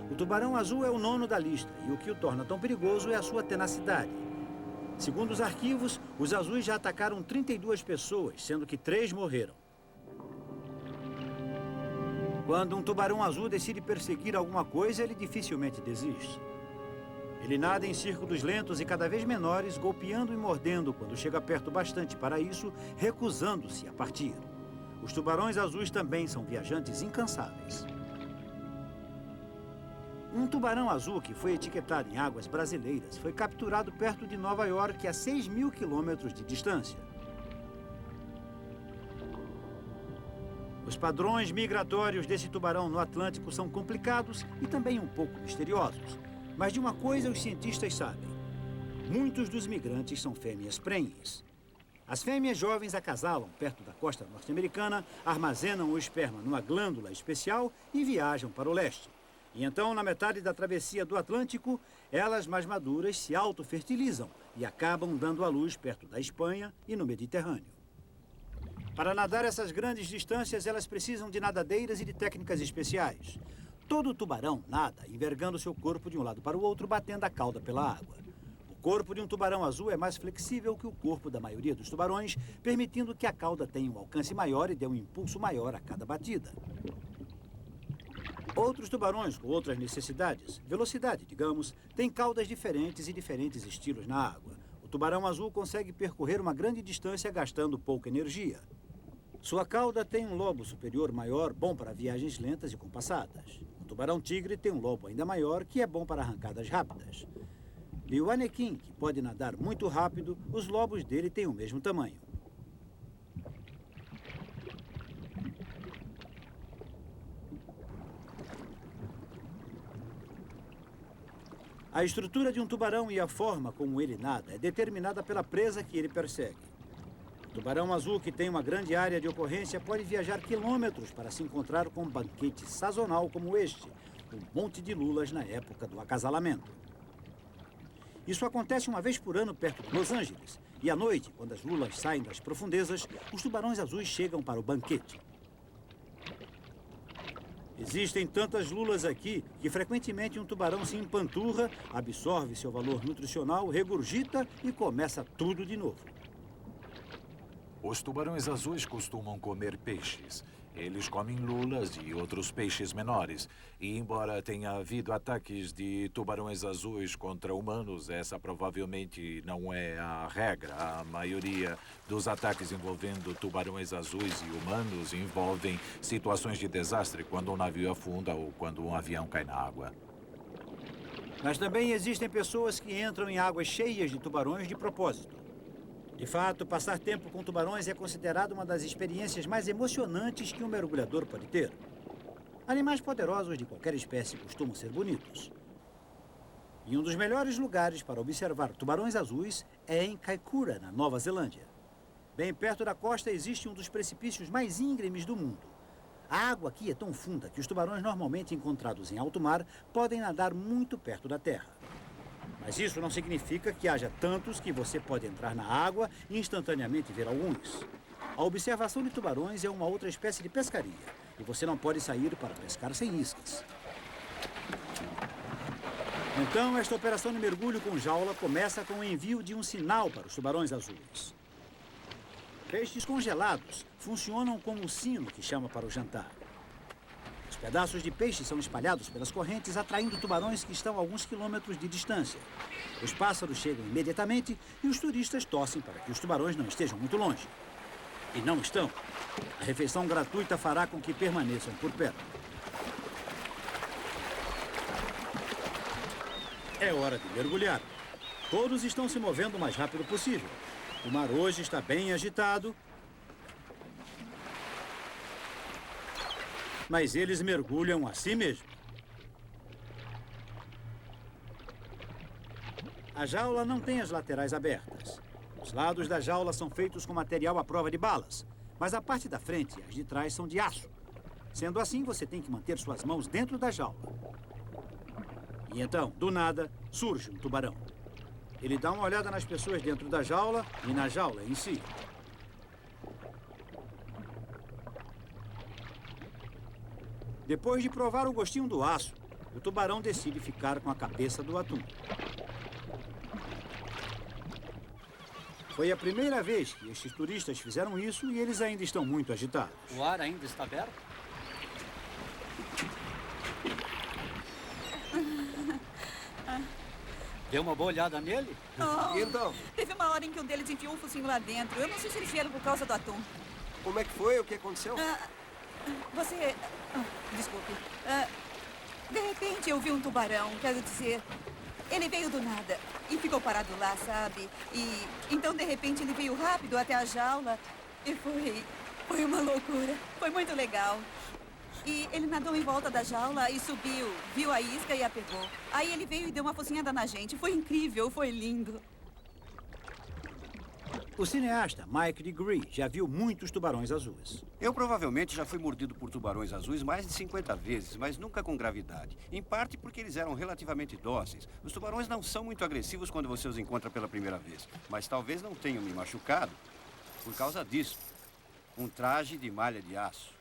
O tubarão azul é o nono da lista e o que o torna tão perigoso é a sua tenacidade. Segundo os arquivos, os azuis já atacaram 32 pessoas, sendo que 3 morreram. Quando um tubarão azul decide perseguir alguma coisa, ele dificilmente desiste. Ele nada em círculos lentos e cada vez menores, golpeando e mordendo quando chega perto bastante para isso, recusando-se a partir. Os tubarões azuis também são viajantes incansáveis. Um tubarão azul que foi etiquetado em águas brasileiras foi capturado perto de Nova York a 6.000 quilômetros de distância. Os padrões migratórios desse tubarão no Atlântico são complicados e também um pouco misteriosos. Mas de uma coisa os cientistas sabem. Muitos dos migrantes são fêmeas prenhes. As fêmeas jovens acasalam perto da costa norte-americana, armazenam o esperma numa glândula especial e viajam para o leste. E então, na metade da travessia do Atlântico, elas mais maduras se autofertilizam e acabam dando à luz perto da Espanha e no Mediterrâneo. Para nadar essas grandes distâncias, elas precisam de nadadeiras e de técnicas especiais. Todo tubarão nada, envergando seu corpo de um lado para o outro, batendo a cauda pela água. O corpo de um tubarão azul é mais flexível que o corpo da maioria dos tubarões, permitindo que a cauda tenha um alcance maior e dê um impulso maior a cada batida. Outros tubarões com outras necessidades, velocidade, digamos, têm caudas diferentes e diferentes estilos na água. O tubarão azul consegue percorrer uma grande distância gastando pouca energia. Sua cauda tem um lobo superior maior, bom para viagens lentas e compassadas. O tubarão-tigre tem um lobo ainda maior, que é bom para arrancadas rápidas. E o anequim, que pode nadar muito rápido, os lobos dele têm o mesmo tamanho. A estrutura de um tubarão e a forma como ele nada é determinada pela presa que ele persegue. O tubarão azul, que tem uma grande área de ocorrência, pode viajar quilômetros para se encontrar com um banquete sazonal como este, um monte de lulas na época do acasalamento. Isso acontece uma vez por ano perto de Los Angeles, e à noite, quando as lulas saem das profundezas, os tubarões azuis chegam para o banquete. Existem tantas lulas aqui que frequentemente um tubarão se empanturra, absorve seu valor nutricional, regurgita e começa tudo de novo. Os tubarões azuis costumam comer peixes. Eles comem lulas e outros peixes menores. E embora tenha havido ataques de tubarões azuis contra humanos, essa provavelmente não é a regra. A maioria dos ataques envolvendo tubarões azuis e humanos envolvem situações de desastre, quando um navio afunda ou quando um avião cai na água. Mas também existem pessoas que entram em águas cheias de tubarões de propósito. De fato, passar tempo com tubarões é considerado uma das experiências mais emocionantes que um mergulhador pode ter. Animais poderosos de qualquer espécie costumam ser bonitos. E um dos melhores lugares para observar tubarões azuis é em Kaikoura, na Nova Zelândia. Bem perto da costa existe um dos precipícios mais íngremes do mundo. A água aqui é tão funda que os tubarões normalmente encontrados em alto mar podem nadar muito perto da terra. Mas isso não significa que haja tantos que você pode entrar na água e instantaneamente ver alguns. A observação de tubarões é uma outra espécie de pescaria e você não pode sair para pescar sem iscas. Então, esta operação de mergulho com jaula começa com o envio de um sinal para os tubarões azuis. Peixes congelados funcionam como um sino que chama para o jantar. Os pedaços de peixe são espalhados pelas correntes, atraindo tubarões que estão a alguns quilômetros de distância. Os pássaros chegam imediatamente e os turistas torcem para que os tubarões não estejam muito longe. E não estão. A refeição gratuita fará com que permaneçam por perto. É hora de mergulhar. Todos estão se movendo o mais rápido possível. O mar hoje está bem agitado. Mas eles mergulham assim mesmo. A jaula não tem as laterais abertas. Os lados da jaula são feitos com material à prova de balas, mas a parte da frente e as de trás são de aço. Sendo assim, você tem que manter suas mãos dentro da jaula. E então, do nada, surge um tubarão. Ele dá uma olhada nas pessoas dentro da jaula e na jaula em si. Depois de provar o gostinho do aço, o tubarão decide ficar com a cabeça do atum. Foi a primeira vez que estes turistas fizeram isso e eles ainda estão muito agitados. O ar ainda está aberto? Deu uma boa olhada nele? Oh, Então, teve uma hora em que um deles enfiou um focinho lá dentro. Eu não sei se eles vieram por causa do atum. como é que foi? O que aconteceu? Você... desculpe. De repente eu vi um tubarão, quero dizer... Ele veio do nada e ficou parado lá, sabe? E então, de repente, ele veio rápido até a jaula e foi uma loucura. Foi muito legal. E ele nadou em volta da jaula e subiu, viu a isca e a pegou. Aí ele veio e deu uma focinhada na gente. Foi incrível, foi lindo. O cineasta Mike Degree já viu muitos tubarões azuis. Eu provavelmente já fui mordido por tubarões azuis mais de 50 vezes, mas nunca com gravidade. Em parte porque eles eram relativamente dóceis. Os tubarões não são muito agressivos quando você os encontra pela primeira vez. Mas talvez não tenham me machucado por causa disso. Um traje de malha de aço.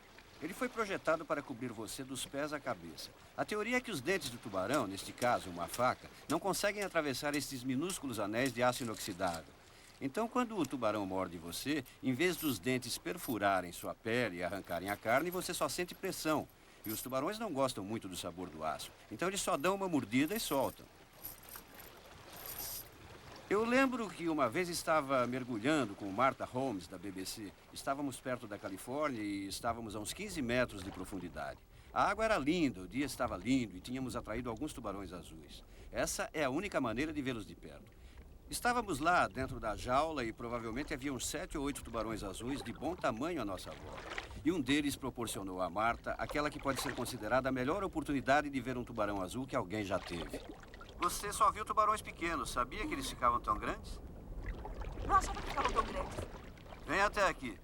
Ele foi projetado para cobrir você dos pés à cabeça. A teoria é que os dentes do tubarão, neste caso uma faca, não conseguem atravessar estes minúsculos anéis de aço inoxidável. Então, quando o tubarão morde você, em vez dos dentes perfurarem sua pele e arrancarem a carne, você só sente pressão. E os tubarões não gostam muito do sabor do aço. Então, eles só dão uma mordida e soltam. Eu lembro que uma vez estava mergulhando com Martha Holmes, da BBC. Estávamos perto da Califórnia e estávamos a uns 15 metros de profundidade. A água era linda, o dia estava lindo e tínhamos atraído alguns tubarões azuis. Essa é a única maneira de vê-los de perto. Estávamos lá dentro da jaula e provavelmente havia uns 7 ou 8 tubarões azuis de bom tamanho à nossa volta. E um deles proporcionou a Martha aquela que pode ser considerada a melhor oportunidade de ver um tubarão azul que alguém já teve. Você só viu tubarões pequenos, sabia que eles ficavam tão grandes? Não achava que ficavam tão grandes. Vem até aqui.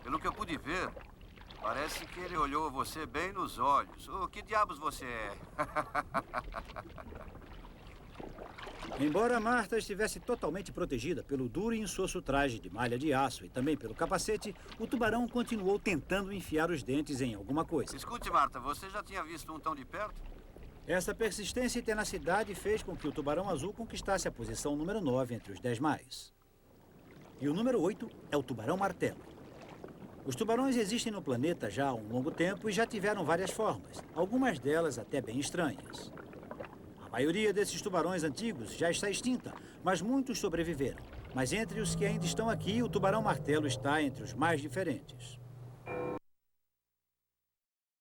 Pelo que eu pude ver, parece que ele olhou você bem nos olhos. Oh, que diabos você é? Embora Martha estivesse totalmente protegida pelo duro e insosso traje de malha de aço e também pelo capacete, o tubarão continuou tentando enfiar os dentes em alguma coisa. Escute, Martha, você já tinha visto um tão de perto? Essa persistência e tenacidade fez com que o tubarão azul conquistasse a posição número 9 entre os 10 mais. E o número 8 é o tubarão martelo. Os tubarões existem no planeta já há um longo tempo e já tiveram várias formas, algumas delas até bem estranhas. A maioria desses tubarões antigos já está extinta, mas muitos sobreviveram. Mas entre os que ainda estão aqui, o tubarão martelo está entre os mais diferentes.